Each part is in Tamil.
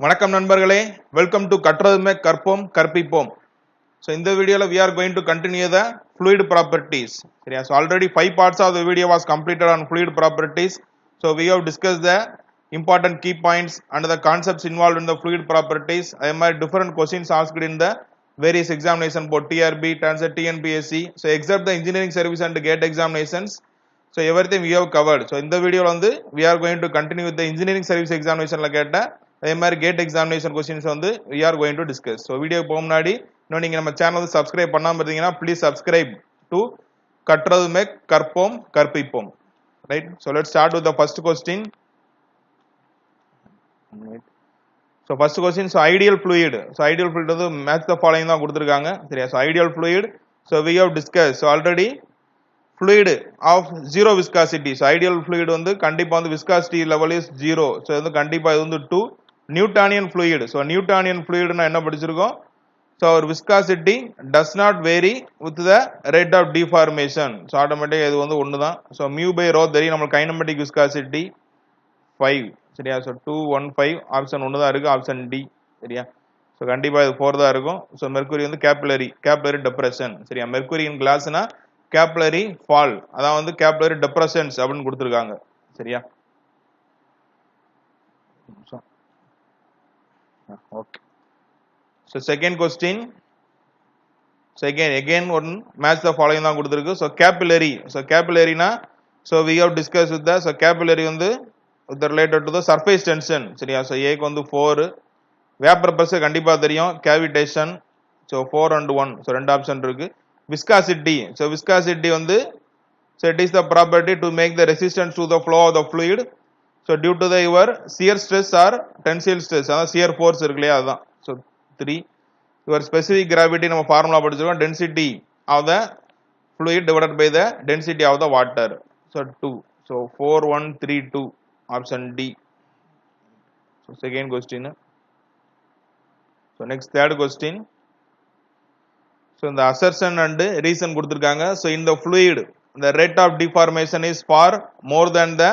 வணக்கம் நண்பர்களே, வெல்கம் டு கற்றதுமே கற்போம் கற்பிப்போம். So in the video we are going to continue the fluid properties. So already 5 parts of the video was completed on fluid properties. So we have discussed the important key points and the concepts involved in the fluid properties. I am different questions asked in the various examination board TRB, Transit, TNPSC. So except the engineering service and gate examinations. So everything we have covered. So in the video we are going to continue with the engineering service examination la ketta அதே மாதிரி GATE examination questions we are going to discuss. So video போக முன்னாடி இன்னும் நீங்கள் நம்ம சேனல் சப்ஸ்கிரைப் பண்ணாமல் இருந்தீங்கன்னா ப்ளீஸ் சப்ஸ்கிரைப் டு கற்றதுமே கற்போம் கற்பிப்போம். Right. So let's start with the first question. So first question, so ideal fluid. So ideal fluid வந்து மேட்ச் த ஃபாலோயிங் தான் கொடுத்துருக்காங்க. சரியா? So ideal fluid, so we have discussed. So already fluid of zero viscosity. So ideal fluid வந்து கண்டிப்பா வந்து viscosity level is 0. So வந்து கண்டிப்பா இது வந்து 2 Newtonian fluid. So Newtonian fluid னா என்ன படிச்சிருக்கோம்? So our viscosity does not vary with the rate of deformation. So automatically இது வந்து ஒன்னு தான். So mu by rho தெரியும் நமக்கு kinematic viscosity 5. சரியா? So 2 1 5 ஆப்ஷன் 1 தான் இருக்கு, ஆப்ஷன் டி. சரியா? So கண்டிப்பா இது 4 தான் இருக்கும். So mercury வந்து capillary depression. சரியா? mercury in glassனா capillary fall, அதான் வந்து capillary depressions அப்படினு கொடுத்திருக்காங்க. சரியா? Okay. So second question, so again one match the following தான் கொடுத்திருக்கு. So capillary னா so we have discussed with the so capillary வந்து with related to the surface tension. சரியா? So A க்கு வந்து 4, vapor pressure கண்டிப்பா தெரியும், cavitation. So 4 and 1, so ரெண்டு ஆப்ஷன் இருக்கு. Viscosity, so viscosity வந்து so it is the property to make the resistance to the flow of the fluid. So due to the your shear stress or tensile stress, அதான் shear force இருக்கு இல்லையா, அதுதான். So 3 your specific gravity நம்ம ஃபார்முலா படிச்சிருக்கோம், density of the fluid divided by the density of the water. So 2, so 4 1 3 2 option D. So second question. So next third question. So in the assertion and reason கொடுத்திருக்காங்க. So in the fluid the rate of deformation is far more than the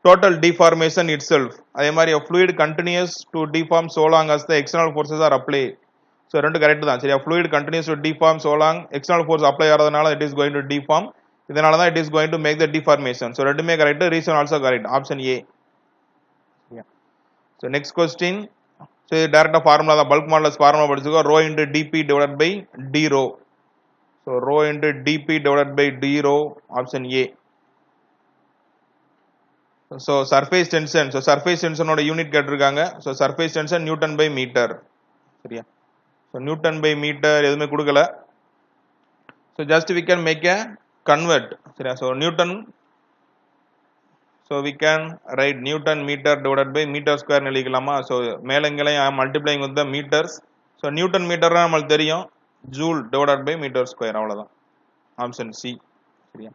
total deformation itself. அதே மாதிரி a fluid continues to deform so long as the external forces are applied. So ரெண்டு கரெக்ட் தான். சரியா? fluid continues to deform so long external force apply ஆறதுனால it is going to deform, இதனால தான் it is going to make the deformation. So ரெண்டுமே correct, reason also correct, option A. So next question, so direct formula the bulk modulus formula படிச்சுக்கோ, rho into dp divided by d rho. So rho into dp divided by d rho, option A. So surface tension, so surface tension ஓட யூனிட் கேட்டிருக்காங்க. So surface tension Newton by meter. சரியா? So Newton by meter எதுவுமே கொடுக்கல. So just we can make a convert. சரியா? So Newton, so we can write Newton meter divided by meter square எழுதிக்கலாமா? So மேலங்களையும் I am multiplying with the meters. So Newton meter நமக்கு தெரியும், joule divided by meter square, அவ்வளவுதான். Option C. சரியா?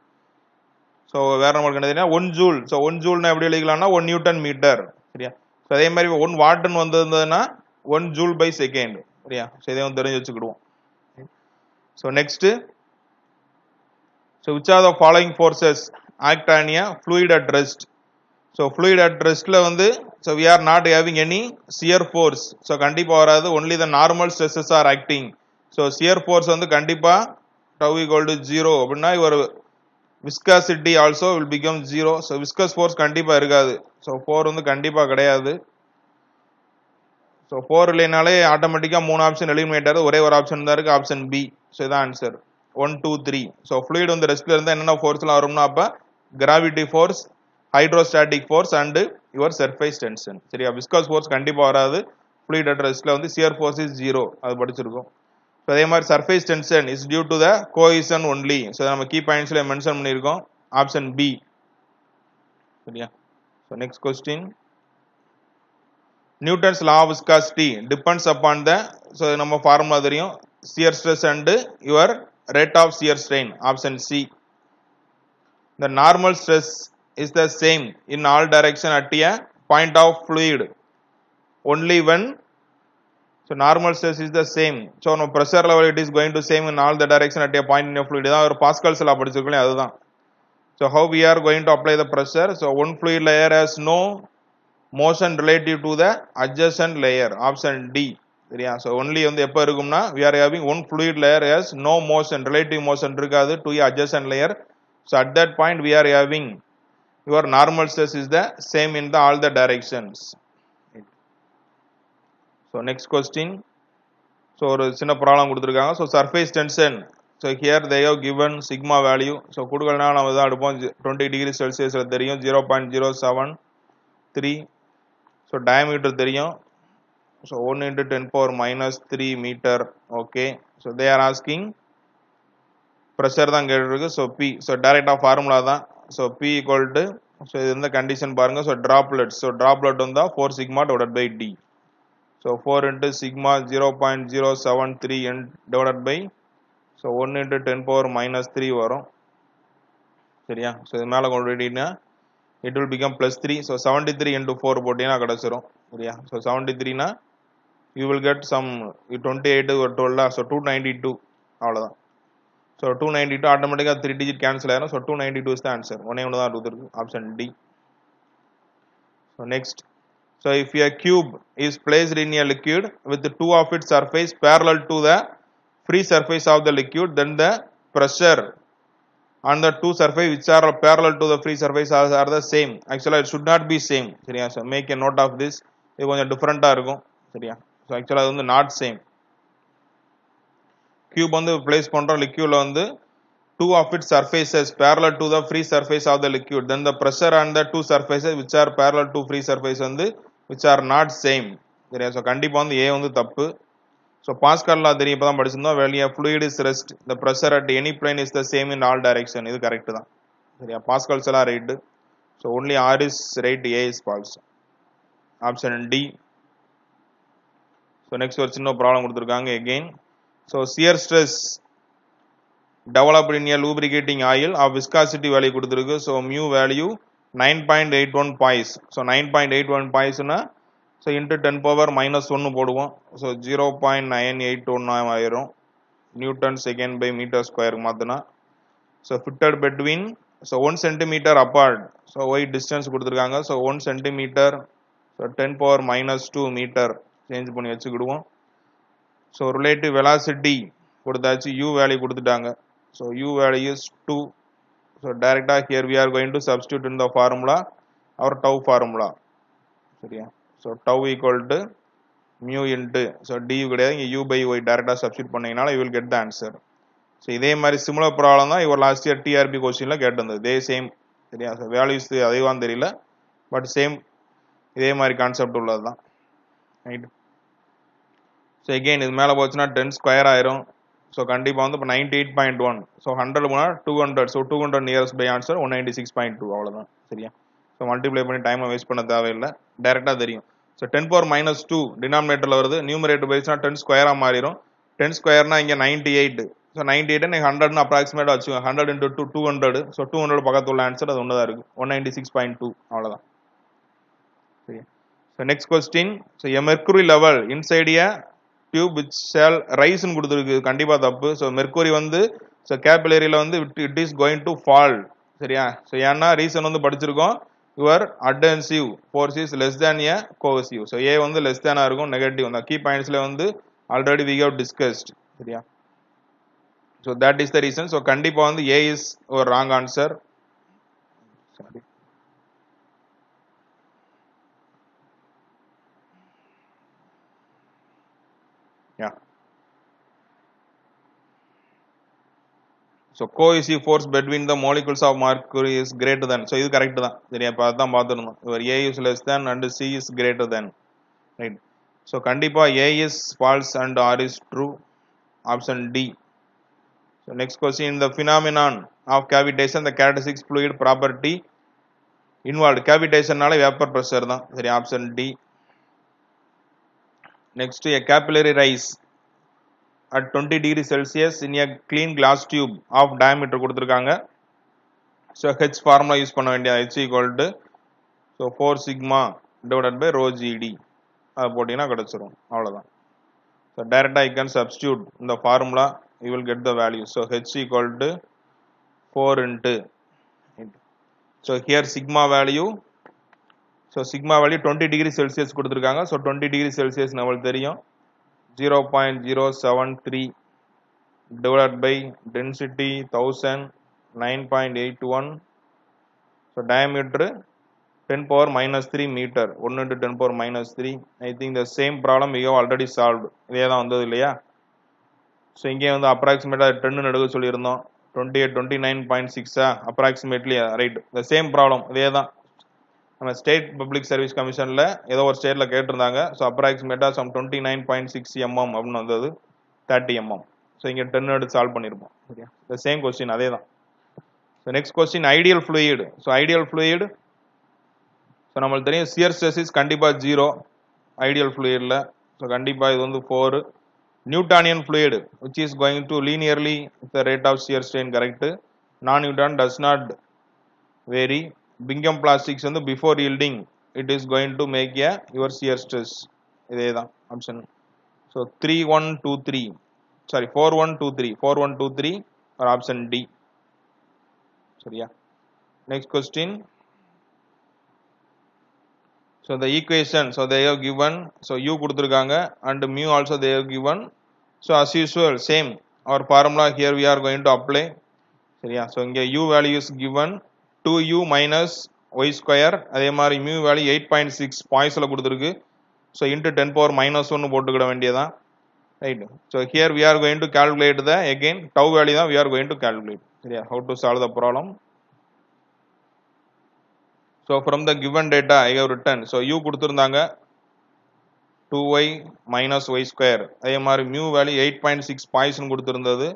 So வேற நமக்கு என்ன தெரியும், 1 joule. So 1 joule னா எப்படி எழுதிக்கலாம்னா 1 Newton meter. சரியா? So அதே மாதிரி 1 watt ன்னு வந்ததுன்னா 1 joule by second. சரியா? So இதையும் தெரிஞ்சு வச்சுக்கிடுவோம். So next, so which are the following forces act on a fluid at rest? So fluid at rest ல வந்து so we are not having any shear force. So கண்டிப்பா வராது, only the normal stresses are acting. So shear force வந்து கண்டிப்பா tau equal to 0 அப்படின்னா your viscosity also will become 0. So viscous force கண்டிப்பா இருக்காது. So 4 வந்து கண்டிப்பா கிடையாது. So 4 இல்லைனாலே ஆட்டோமேட்டிக்கா 3 ஆப்ஷன் எலிமினேட் ஆகுது, ஒரே ஒரு ஆப்ஷன் தான் இருக்கு, ஆப்ஷன் B. So இதான் ஆன்சர் 1 2 3. So fluid வந்து ரெஸ்ட்ல இருந்தா என்னென்ன ஃபோர்ஸ்லாம் வரும்னா அப்ப gravity force, hydrostatic force and your surface tension. சரியா? viscous force கண்டிப்பா வராது. fluid at restல வந்து shear force is 0, அது படிச்சிருக்கோம். So அதே மாதிரி surface tension is due to the cohesion only. So நம்ம key pointsல மென்ஷன் பண்ணியிருக்கோம், ஆப்ஷன் B. சரியா? So next question, Newton's law of viscosity depends upon the, so நம்ம ஃபார்முலா தெரியும், shear stress and your rate of shear strain, option C. The normal stress is the same in all direction at a point of fluid only when, so normal stress is the same. So no pressure level it is going to same in all the direction at a point in a fluid. இதான் ஒரு பாஸ்கல்ஸ் லா படிச்சிருக்கோம், அதுதான். So how we are going to apply the pressure? So one fluid layer has no motion relative to the adjacent layer, option D. சரியா? So only வந்து எப்ப இருக்கும்னா we are having one fluid layer has no motion, relative motion இருக்காது to the adjacent layer. So at that point we are having your normal stress is the same in the all the directions. So next question. So ஒரு சின்ன ப்ராப்ளம் கொடுத்துருக்காங்க. So surface tension. So here they have given sigma value. So கொடுக்கலனா நம்ம தான் எடுப்போம் 20 degree Celsius தெரியும் 0.073. So diameter தெரியும். So 1 into 10 power minus 3 meter. Okay. So they are asking pressure தான் கேட்டிருக்கு. So P. So direct formula தான். So P equal to, so இந்த condition பாருங்க. So droplets. So droplet வந்தா 4 sigma divided by D. So 4 into sigma 0.073 divided by, so 1 into 10 power minus 3 வரும். சரியா? So இது மேல கொண்டு போயிட்டீங்கன்னா it will become plus 3. So 73 into 4 போட்டீங்கன்னா கிடைச்சிரும். சரியா? So 73 னா you will get some 28 or 12, so 292 அவ்வளவுதான். So 292 automatically 3 digit cancel ஆயிரும். So 292 is the answer. ஒண்ணே ஒண்ணு தான் இருக்கு, option D. So next, so if a cube is placed in a liquid with two of its surface parallel to the free surface of the liquid, then the pressure on the two surface which are parallel to the free surface are the same. Actually it should not be same. சரியா? So make a note of this. இது கொஞ்சம் டிஃபரெண்டா இருக்கும். சரியா? So actually அது வந்து not same. Cube வந்து place பண்றோம் liquidல வந்து two of its surfaces parallel to the free surface of the liquid, then the pressure on the two surfaces which are parallel to free surface வந்து which are not same. சரியா? So கண்டிப்பா வந்து A வந்து தப்பு. So Pascal law தெரியும், இப்பதான் படிச்சிருந்தோம். When a fluid is rest, the pressure at any plane is the same in all direction. இது கரெக்ட் தான். சரியா? Pascal's law right. So only R is right, A is false. Option D. So next ஒரு சின்ன ப்ராப்ளம் கொடுத்திருக்காங்க again. So shear stress developed in a lubricating oil of viscosity value கொடுத்திருக்கு. So mu value 9.81 pies. So 9.81 pies னா so into 10 power minus 1 போடுவோம். So 0.981 ஆயிரும். Newton second by meter square மாத்துனா. So fitted between, so 1 centimeter apart. So y distance கொடுத்திருக்காங்க. So 1 centimeter, so 10 power minus 2 meter change பண்ணி வச்சுக்கிடுவோம். So relative velocity கொடுத்தாச்சு, u value கொடுத்துட்டாங்க. So u value is 2. So directly here we are going to substitute in the formula, our tau formula. சரியா? So tau equal to mu into, so d கிடையாது, இங்க u by y directly substitute பண்ணீங்கனால you will get the answer. So இதே மாதிரி similar problem தான் இவர் last year TRP questionல கேட்டிருந்தது. இதே same. சரியா? So values அதேவான்னு தெரியல, but same இதே மாதிரி கான்செப்ட் உள்ளதுதான். ரைட்? ஸோ எகெயின் இது மேலே போச்சுன்னா 10 ஸ்கொயர் ஆயிரும். ஸோ கண்டிப்பாக வந்து இப்போ 98.1. ஸோ 100 போனால் 200. So 200 nearest by answer 196.2. அவ்வளோதான். சரியா? ஸோ மல்டிப்ளை பண்ணி டைமை வேஸ்ட் பண்ண தேவையில்லை, டேரெக்டாக தெரியும். ஸோ 10 power minus 2 டினாமினேட்டரில் வருது, நியூமரேட்டர் போயிடுச்சுன்னா 10 ஸ்கொயராக மாறிடும். 10 ஸ்கொயர்னா இங்கே 98. ஸோ 98 நீங்கள் 100னு அப்ராக்சிமேட்டாக வச்சுக்கோங்க. 100 into 2 200. ஸோ 200 பக்கத்தில் உள்ள ஆன்சர் அது ஒன்று தான் இருக்குது, 196.2. அவ்வளோதான். சரியா? So next question. So a mercury level inside a tube which shall ரைஸ்னு கொடுத்துருக்கு, கண்டிப்பாக தப்பு. ஸோ மெர்க்குரி வந்து ஸோ கேபிலரியில் வந்து it is going to fall. சரியா? ஸோ ஏன்னா ரீசன் வந்து படிச்சிருக்கோம், your adhesive force is less than a cohesive. So a வந்து லெஸ் தேனாக இருக்கும், நெகட்டிவ். அந்த கீ பாயிண்ட்ஸில் வந்து ஆல்ரெடி வி ஹவ் டிஸ்கஸ்ட். சரியா? So that is the reason. So கண்டிப்பாக வந்து ஏ இஸ் ஒரு wrong answer. Sorry. Yeah. So cohesive force between the molecules of mercury is greater than. So இது கரெக்ட் தான். சரியா? இப்போ அதான் பார்த்துருந்தோம். இவர் A is less than and C is greater than. Right? So கண்டிப்பா A is false and R is true. Option D. So next question. In the phenomenon of cavitation, the characteristic fluid property involved. Cavitationனால vapor pressure தான். சரி, option D. Next, a capillary rise at 20 degrees Celsius in a clean glass tube of diameter கொடுத்திருக்காங்க. So H formula யூஸ் பண்ண வேண்டிய, H equal to so 4 sigma divided by rho GD. அது போட்டீங்கன்னா கிடைச்சிரும். அவ்வளவுதான். So directly I can substitute in the formula, you will get the value. So H equal to 4 into. So here sigma value, so sigma value 20 degree Celsius கொடுத்துருக்காங்க. ஸோ 20 டிகிரி செல்சியஸ் நம்மளுக்கு தெரியும் 0.073 divided by density 1000 9.81. So diameter 10 power minus 3 meter 1 into 10 power minus 3. I think the same problem we have already solved. இதே தான் வந்தது இல்லையா? ஸோ இங்கே வந்து அப்ராக்சிமேட்டாக 10 எடுக்க சொல்லியிருந்தோம் 29.6 approximately right the same problem இதே தான் நம்ம ஸ்டேட் பப்ளிக் சர்வீஸ் கமிஷனில் ஏதோ ஒரு ஸ்டேட்டில் கேட்டிருந்தாங்க. ஸோ அப்ராக்சிமேட்டாக சம் 29.6 mm அப்படின்னு வந்தது 30 mm. ஸோ இங்கே 10 எடுத்து சால்வ் பண்ணியிருப்போம் சரியா. த சேம் கொஸ்டின் அதே தான். So next question ideal fluid. So ideal fluid so நம்மளுக்கு தெரியும் சியர் ஸ்ட்ரெஸ் இஸ் கண்டிப்பாக 0 ஐடியல் ஃப்ளூயிடில். ஸோ கண்டிப்பாக இது வந்து 4. Newtonian fluid which is going to linearly the rate of shear strain correct. Non-Newton does not vary. Bingham plastics வந்து before yielding it is going to make a your shear stress. இதே தான் option. So 3123 sorry 4123 or option D சரியா. Next question. So the equation, so they have given, so u கொடுத்திருக்காங்க and mu also they have given. So as usual same our formula here we are going to apply சரியா. so இங்க u value is given 2u minus y square அதே மாதிரி mu value 8.6 பாயிண்ட்ஸ்ல கொடுத்திருக்கு. so into 10 power minus 1 போட்டுக்கிட வேண்டியதான் right. so here we are going to calculate the again tau value தான் we are going to calculate சரியா. how to solve the problem. So from the given data I have written, so u கொடுத்திருந்தாங்க 2y minus y square அதே மாதிரி mu value 8.6 பாய்சன் கொடுத்திருந்தது.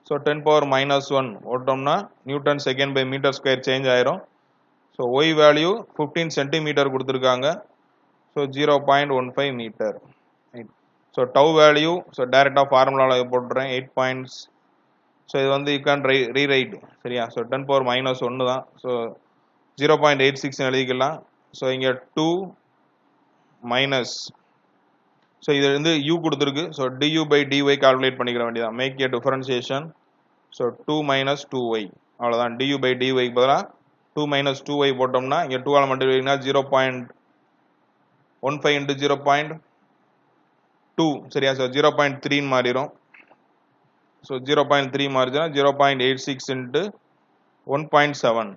so 10 power minus 1 ஓட்டோம்னா newton second by metre square change ஆயிரும். so y value 15 சென்டிமீட்டர் கொடுத்திருக்காங்க. so 0.15 meter right. so tau value so டைரக்டா ஃபார்முலால போட்டுறேன் 8 points. so இது வந்து you can rewrite சரியா. so 10 power minus 1 தான். so 0.86 எழுதிக்கலாம். ஸோ இங்கே 2 மைனஸ் ஸோ இது வந்து u கொடுத்துருக்கு. So du by dy calculate பண்ணிக்கிற வேண்டியதான். Make a differentiation. So 2 minus 2y அவ்வளோதான். du by dy பதிலாக 2 minus 2y போட்டோம்னா இங்கே 2 ஆல் மல்டிப்ளைனா 0.15 into 0.2 சரியா. ஸோ 0.3 மாறிடும். So 0.3 மாறிச்சுன்னா 0.86 into 1.7.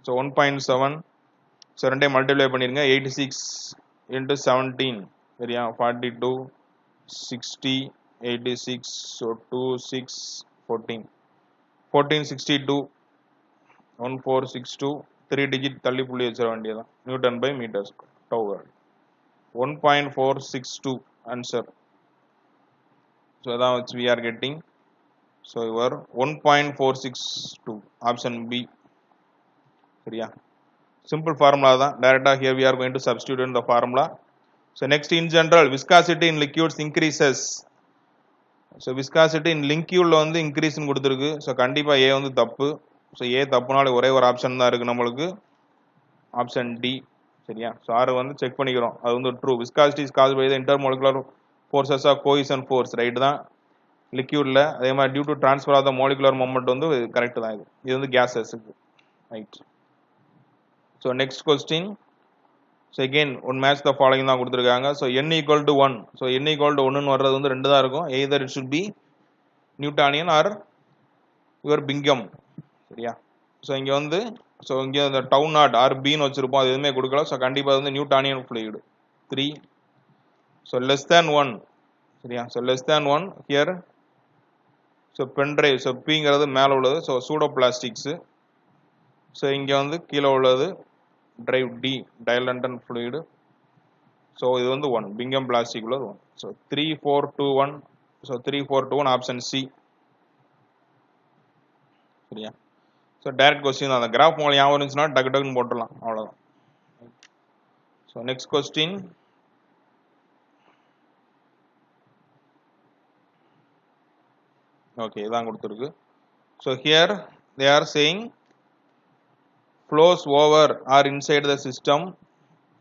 So 1.7 so ரெண்டே மல்டிப்ளை பண்ணிருங்க 86 into 17 சரியா 42 60 86 so 2 6 14 1462 1462 3 digit தள்ளி புள்ளி வச்சிர வேண்டியதான். Newton by metre square tau 1.462 answer. so அதான் which we are getting. so your 1.462 option B சரியா. சிம்பிள் ஃபார்முலா தான். டைரக்டா here we are going to substitute in the formula. so next in general viscosity in liquids increases. so viscosity in liquid வந்து increase னு கொடுத்திருக்கு. so கண்டிப்பா A வந்து தப்பு. so A தப்புனால ஒரே ஒரு ஆப்ஷன் தான் இருக்கு நம்மளுக்கு ஆப்ஷன் D சரியா. so R வந்து செக் பண்ணிக்கிறோம் அது வந்து true. viscosity is caused by the intermolecular forces of cohesion force right தான் லிக்யூட்ல. அதே மாதிரி due to transfer of the molecular moment வந்து கரெக்ட் தான். இது வந்து gases-க்கு right. so next question. so again one match the following தான் கொடுத்திருக்காங்க. so n equal to 1. so n equal to 1 ன்னு வர்றது வந்து ரெண்டு தான் இருக்கும். either it should be Newtonian or your Bingham சரியா. so இங்க வந்து so இங்க அந்த tau naught or b ன்னு வச்சிருப்போம். அது எதுவுமே கொடுக்கல. so கண்டிப்பா வந்து Newtonian fluid 3. so less than 1 சரியா. so less than 1 here. so pen drive so p ங்கிறது மேல உள்ளது. so pseudoplastics. so இங்க வந்து கீழ உள்ளது drive D Dieldton fluid. so இது வந்து 1 Bingham plastic உள்ளது 1. so 3421 so 3421 option C சரியா. so direct question அந்த கிராஃப் மூலம் ஞாபகம் இருந்துச்சுன்னா டக்கு டக்குன்னு போட்டுடலாம் அவ்வளவுதான். so next question. okay இதான் கொடுத்திருக்கு. so here they are saying flows over or inside the system.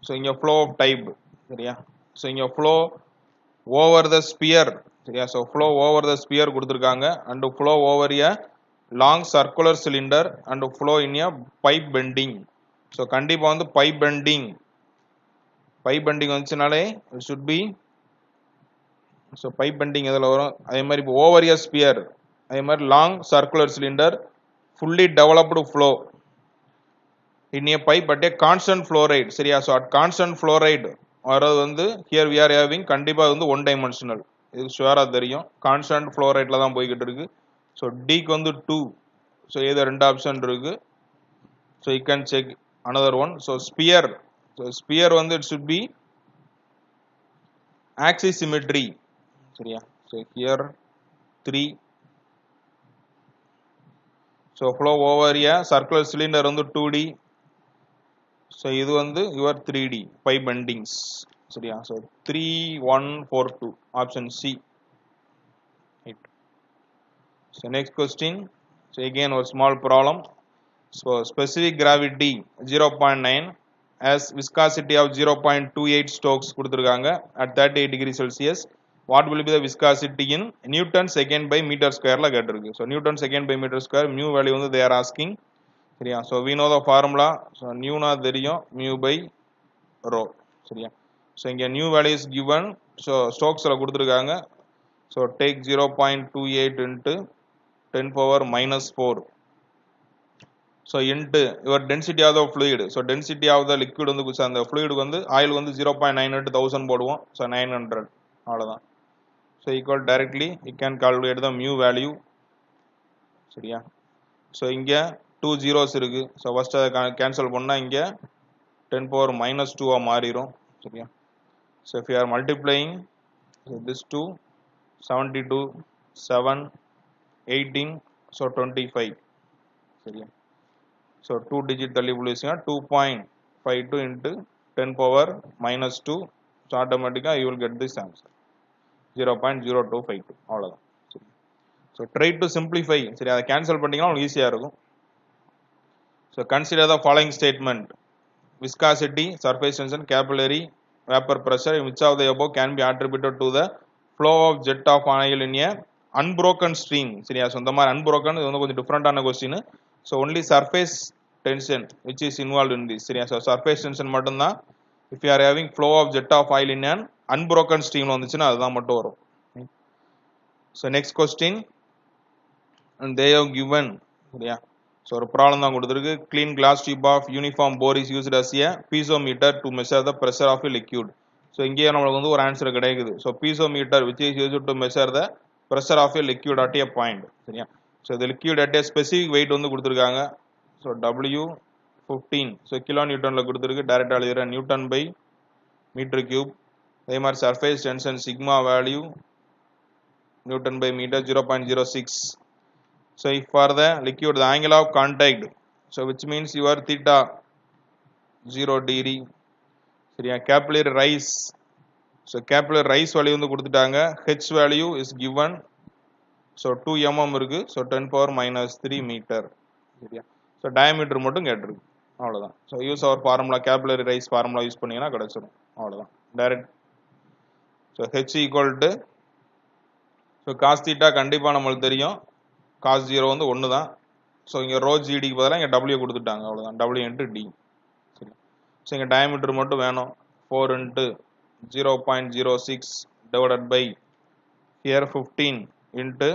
so இங்க flow of type சரியா. so இங்க flow over the sphere சரியா. so flow over the sphere கொடுத்திருக்காங்க and flow over a long circular cylinder and flow in a pipe bending. so கண்டிப்பா வந்து pipe bending பைப் பெண்டிங் வந்துச்சுனாலே it should be so pipe bending எதில் வரும் அதே மாதிரி இப்போ ஓவர் இயர் ஸ்பியர் அதே மாதிரி long circular cylinder fully developed flow in a pipe but a constant flow rate சரியா so at constant flow rate வர்றது வந்து ஹியர் வி ஆர் ஹேவிங் கண்டிப்பாக வந்து ஒன் டைமென்ஷனல் இது ஷுவராக தெரியும் கான்ஸ்டன்ட் ஃப்ளோ ரேட்டில் தான் போய்கிட்டு இருக்கு ஸோ டிக்கு வந்து 2 ஸோ இது 2 ஆப்ஷன் இருக்கு so you can check another one so sphere வந்து it should be axis symmetry சரியா so here 3 so flow over a circular cylinder வந்து 2D ஸோ இது வந்து யுவர் 3D பைப் பெண்டிங்ஸ் சரியா so 3142 option C so next question so again ஒரு small problem so specific gravity 0.9 as viscosity of 0.28 stokes கொடுத்துருக்காங்க at 38 degree Celsius what will be the viscosity in Newton second by meter square கேட்டிருக்கு so Newton second by meter square mu value வந்து they are asking சரியா so we know the formula so நியூனா தெரியும் mu by rho சரியா ஸோ இங்கே nu value is given so ஸ்டோக்ஸில் கொடுத்துருக்காங்க so take 0.28 into 10 power minus 4 so into your density of the fluid so density of the liquid வந்து அந்த ஃப்ளூயிடுக்கு வந்து ஆயில் வந்து 0.9 into 1000 போடுவோம் ஸோ 900 அவ்வளோதான் so equal directly you can calculate the mu value சரியா ஸோ இங்கே 2 zeros இருக்கு ஸோ ஃபர்ஸ்ட் அதை கேன்சல் பண்ணால் இங்கே 10 power minus 2 மாறிடும் சரியா so if you R multiplying this 2 72 7 18 so 25 சரியா ஸோ 2 digit தள்ளி புள்ளிச்சுன்னா 2.52 into 10 power minus 2 ஸோ ஆட்டோமேட்டிக்காக you will get this answer 0.0252 அவ்வளோதான் சரி ஸோ ட்ரை டு சிம்பிளிஃபை சரி அதை கேன்சல் பண்ணிங்கன்னா உங்களுக்கு ஈஸியாக இருக்கும் so consider the following statement viscosity surface tension capillary vapor pressure which of the above can be attributed to the flow of jet of oil in a unbroken stream சரியா ஸோ இந்த மாதிரி unbroken இது வந்து கொஞ்சம் டிஃப்ரெண்டான question so only surface tension which is involve in this சரியா ஸோ சர்ஃபேஸ் டென்ஷன் மட்டும்தான் if you are having flow of jet of oil in an unbroken ஸ்ட்ரீம்ல வந்துச்சுன்னா அதுதான் மட்டும் வரும் so next question they have given சரியா ஸோ ஒரு ப்ராப்ளம் தான் கொடுத்துருக்கு clean glass tube of uniform bore is used as a piezometer to measure the pressure of a liquid so இங்கேயே நம்மளுக்கு வந்து ஒரு ஆன்சர் கிடைக்குது so piezometer which is used to measure the pressure of a liquid at a point சரியா ஸோ இந்த liquid at a specific weight வந்து கொடுத்துருக்காங்க ஸோ W15 ஸோ கிலோ நியூட்டனில் கொடுத்துருக்கு டைரக்டாக எழுதுகிறேன் நியூட்டன் பை மீட்டர் கியூப் அதே மாதிரி surface tension sigma value newton by metre 0.06 so if for the liquid the angle of contact so which means your theta 0 degree சரியா capillary rise so capillary rise value வந்து கொடுத்துட்டாங்க h value is given so 2 mm இருக்கு so 10 power minus 3 meter சரியா so diameter மட்டும் கேட்டிருக்கு அவ்வளவுதான் so use our formula capillary rise formula use பண்ணீங்கன்னா கிடைச்சிரும் அவ்வளவுதான் direct so h equal to so cos theta கண்டிப்பா நம்மளுக்கு தெரியும் cos 0 வந்து 1 தான் ஸோ இங்கே ரோ ஜிடிக்கு பதிலாக இங்கே W கொடுத்துட்டாங்க அவ்வளோதான் W into D சரி ஸோ இங்கே டயமீட்டர் மட்டும் வேணும் 4 into 0.06 divided by here 15 into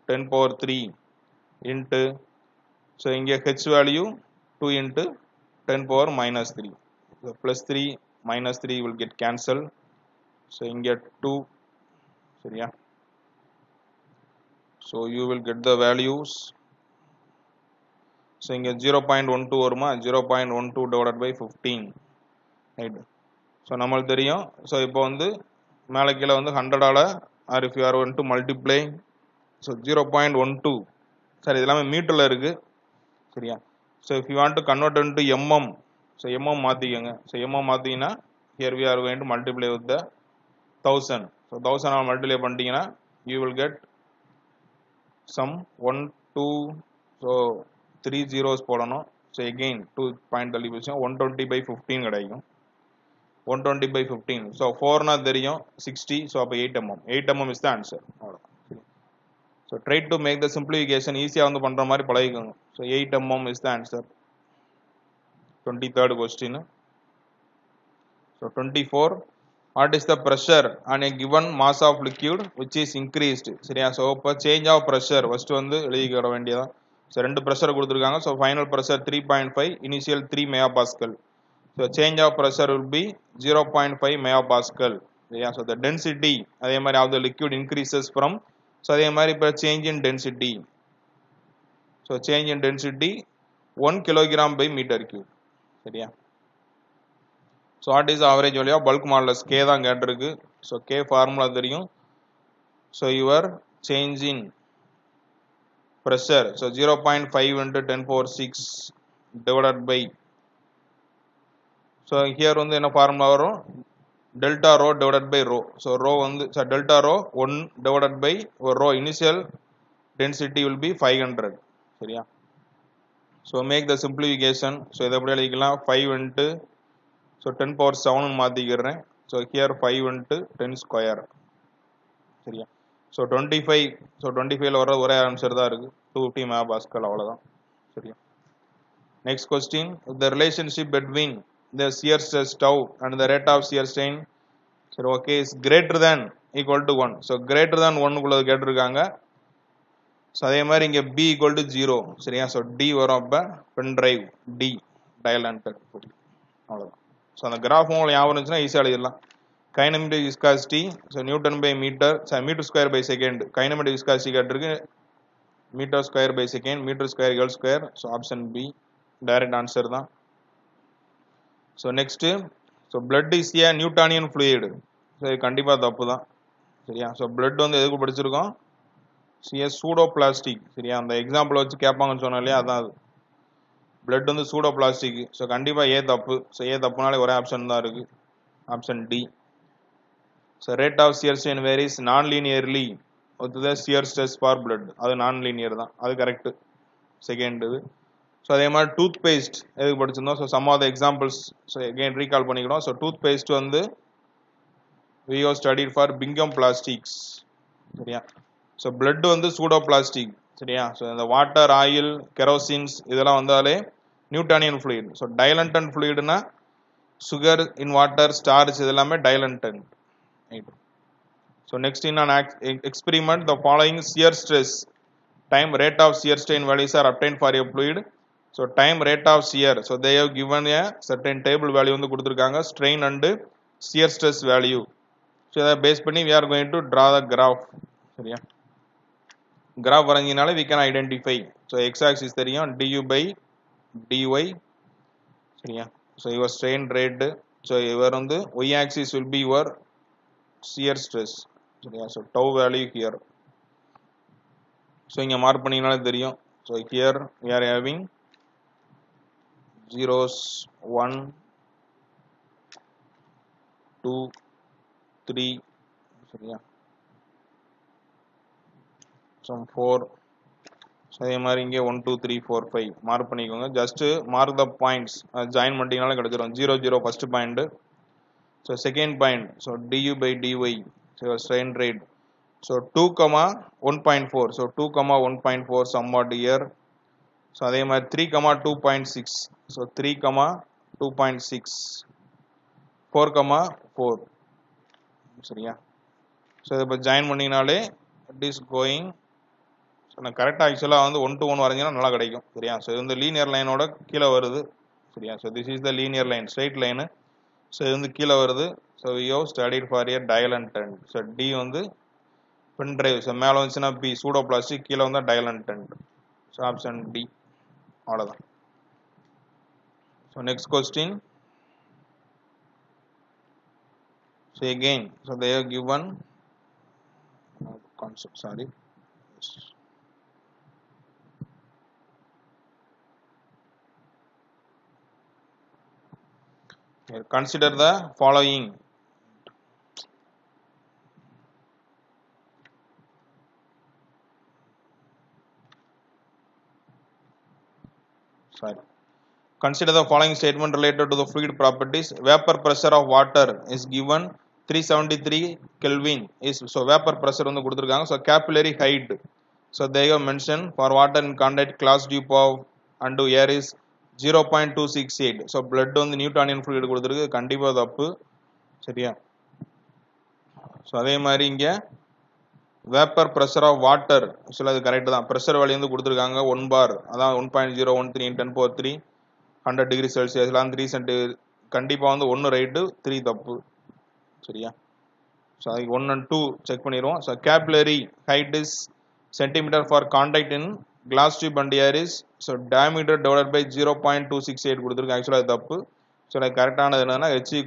10 power 3 into so இங்கே H value 2 into 10 power minus 3 so plus 3 minus 3 will get cancelled so இங்கே 2 சரியா so you will get the values so inga 0.12 varuma 0.12 divided by 15 right so namal theriyum so ipo vandu mela kila vandu 100 ஆல or if you are going to multiply so 0.12 சரி இதெல்லாம் மீட்டர்ல இருக்கு சரியா so if you want to convert into mm so mm மாத்திக்கங்க so mm மாத்தீங்கன்னா here we are going to multiply with the 1000 so 1000 ஆல multiply பண்ணிட்டீங்கன்னா you will get some 1 2 so 3 zeros போடணும் so again 2 பாயிண்ட் தள்ளி போச்சு 120 by 15 கிடைக்கும் 120 by 15 so 4 னா தெரியும் 60 so அப்ப 8 mm 8 mm is the answer அவ்வளவுதான் so try to make the simplification ஈஸியா வந்து பண்ற மாதிரி பழகிக்கோங்க so 8 mm is the answer 23rd question So 24, what is the pressure on a given mass of liquid which is increased? சரியா? So இப்போ change of pressure first வந்து எழுதிக்கிற வேண்டியதான். So ரெண்டு pressure கொடுத்திருக்காங்க. So final pressure 3.5, initial 3 megapascal. So change of pressure will be 0.5 megapascal. சரியா? So the density அதே மாதிரி of the liquid increases from, so அதே மாதிரி இப்போ change in density. So change in density 1 kilogram by meter cube. சரியா? So what is the average value of bulk modulus? K தான் கேட்டிருக்கு. So K formula தெரியும். So your change in pressure, so 0.5 into 10 power 6 divided by, so here வந்து என்ன formula வரும்? Delta rho divided by rho. So rho வந்து, so delta rho 1 divided by rho, initial density will be 500. சரியா? So make the simplification. So இதை எப்படி எழுதிக்கலாம்? 5 into, so 10 power 7 மாத்திக்கிறேன். So here 5 into 10 square. சரியா? So 25, so 25 ல வர ஒரே ஆன்சர் தான் இருக்கு, 250 megapascal, அவ்வளவுதான். சரியா? Next question, the relationship between the shear stress tau and the rate of shear strain, சரி okay, is greater than equal to 1. So greater than 1 குள்ள கேட்டிருக்காங்க. So அதே மாதிரி இங்க b equal to 0. சரியா? So d வரும், அப்ப pen drive d dialented. அவ்வளவுதான். So அந்த கிராஃப் உங்களுக்கு ஞாபகம் இருந்துச்சுன்னா ஈஸியா எழுதிடலாம். Kinematic viscosity, so Newton by meter, so meter square by second. Kinematic viscosity கேட்டிருக்கு, meter square by second, meter square L square. So option B direct answer தான். So next, so blood is a Newtonian fluid. So இது கண்டிப்பா தப்பு தான். சரியா? So blood வந்து எதுக்கு படிச்சிருக்கோம்? சூடோபிளாஸ்டிக். சரியா? அந்த எக்ஸாம்பிள் வச்சு கேட்பாங்கன்னு சொன்னோம் இல்லையா, அதான் அது. blood வந்து சூடோபிளாஸ்டிக். ஸோ கண்டிப்பா ஏ தப்பு. ஸோ ஏ தப்புனாலே ஒரே ஆப்ஷன் தான் இருக்கு, option D. So rate of shear strain varies non linearly with the shear stress for blood. அது நான் லீனியர் தான், அது கரெக்ட். செகண்ட் இது. ஸோ அதே மாதிரி டூத் பேஸ்ட் எதுக்கு படிச்சிருந்தோம்? So some of the examples so again recall பண்ணிக்கணும். ஸோ டூத் பேஸ்ட் வந்து we have studied for Bingham plastics. சரியா? ஸோ blood வந்து சூடோபிளாஸ்டிக். சரியா? ஸோ இந்த வாட்டர், ஆயில், கெரோசின்ஸ் இதெல்லாம் வந்தாலே நியூட்டானியன் ஃப்ளூயிட். ஸோ டைலண்டன்ட் ஃப்ளூயிட்னா சுகர் இன் வாட்டர், ஸ்டார்ச், இது எல்லாமே dilatant. So next in an experiment the following shear stress time rate of shear strain values are obtained for a fluid. So time rate of shear, so they have given a certain table value வந்து கொடுத்திருக்காங்க, strain and shear stress value. So இதை பேஸ் பண்ணி we are going to draw the graph. சரியா? கிராஃப் வரைஞ்சினாலே we can identify. So x axis தெரியும், du by dy. சரியா? So your strain rate, so இவர் வந்து y axis will be your shear stress. சரியா? So tau value here. So இங்க மார்க் பண்ணினாலே தெரியும். So here we are having zeros 1 2 3, சரியா? some 4. ஸோ அதே மாதிரி இங்கே 1 2 3 4 5 மார்க் பண்ணிக்கோங்க. Just mark the points, join பண்ணிட்டீங்கனாலே கிடச்சிரும். 0 0 first point. So second point, so du by dy, so strain rate. So 2, 1.4. So 2, 1.4 somewhat here. So அதே மாதிரி 3, 2.6. ஸோ 3, 2.6. 4, 4. சரியா? ஸோ இதை இப்போ ஜாயின் பண்ணிங்கனாலே இட் இஸ் கோயிங். ஸோ நான் கரெக்டாக ஆக்சுவலாக வந்து 1 to 1 வரைஞ்சினா நல்லா கிடைக்கும். சரியா? ஸோ இது வந்து லீனியர் லைனோட கீழே வருது. சரியா? So this is the linear line, straight line. So இது வந்து கீழே வருது. So we have studied for இயர் டயலண்டன்ட். ஸோ டி வந்து பென் டிரைவ். ஸோ மேலே வந்துச்சுன்னா பி சூடோபிளாஸ்டிக், கீழே வந்தால் டயலண்டன்ட். So option D. அவ்வளோதான். So next question. So again, so they have given concept, sorry. Here, consider the following. Sorry. Consider the following statement related to the fluid properties. Vapor pressure of water is given 373 Kelvin. Is so vapor pressure வந்து கொடுத்திருக்காங்க. So capillary height, so they have mentioned for water in contact glass tube of and air is 0.268. So blood வந்து நியூட்டானியன் ஃப்ளூயிட் கொடுத்துருக்கு, கண்டிப்பாக தப்பு. சரியா? ஸோ அதே மாதிரி இங்கே வேப்பர் ப்ரெஷர் ஆஃப் வாட்டர், ஆக்சுவலாக அது கரெக்டு தான். ப்ரெஷர் வேல்யூ வந்து கொடுத்துருக்காங்க 1 bar, அதான் 1.013 × 10⁻³ 100 டிகிரி செல்சியஸ்லாம் 3 சென்ட். கண்டிப்பாக வந்து 1 ரைட்டு 3 தப்பு. சரியா? ஸோ அதுக்கு 1 and 2 செக் பண்ணிடுவோம். So capillary height is centimetre for contact in glass tube and air is, so diameter divided by 0.268 கொடுத்துருக்கு, ஆக்சுவலாக அது தப்பு. ஸோ எனக்கு கரெக்டானது என்னன்னா H =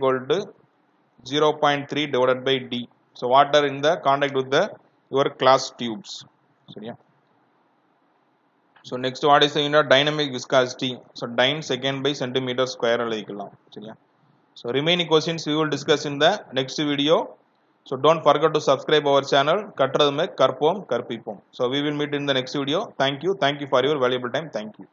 0.3 divided by D. So water in the contact with the your glass tubes. சரியா? So next what is the unit? Dynamic viscosity. So dyne second by centimeter square எழுதிக்கலாம். சரியா? So remaining questions we will discuss in the next video. So don't forget to subscribe our channel. கற்றதுமே கற்போம் கற்பிப்போம். So we will meet in the next video. Thank you for your valuable time. Thank you.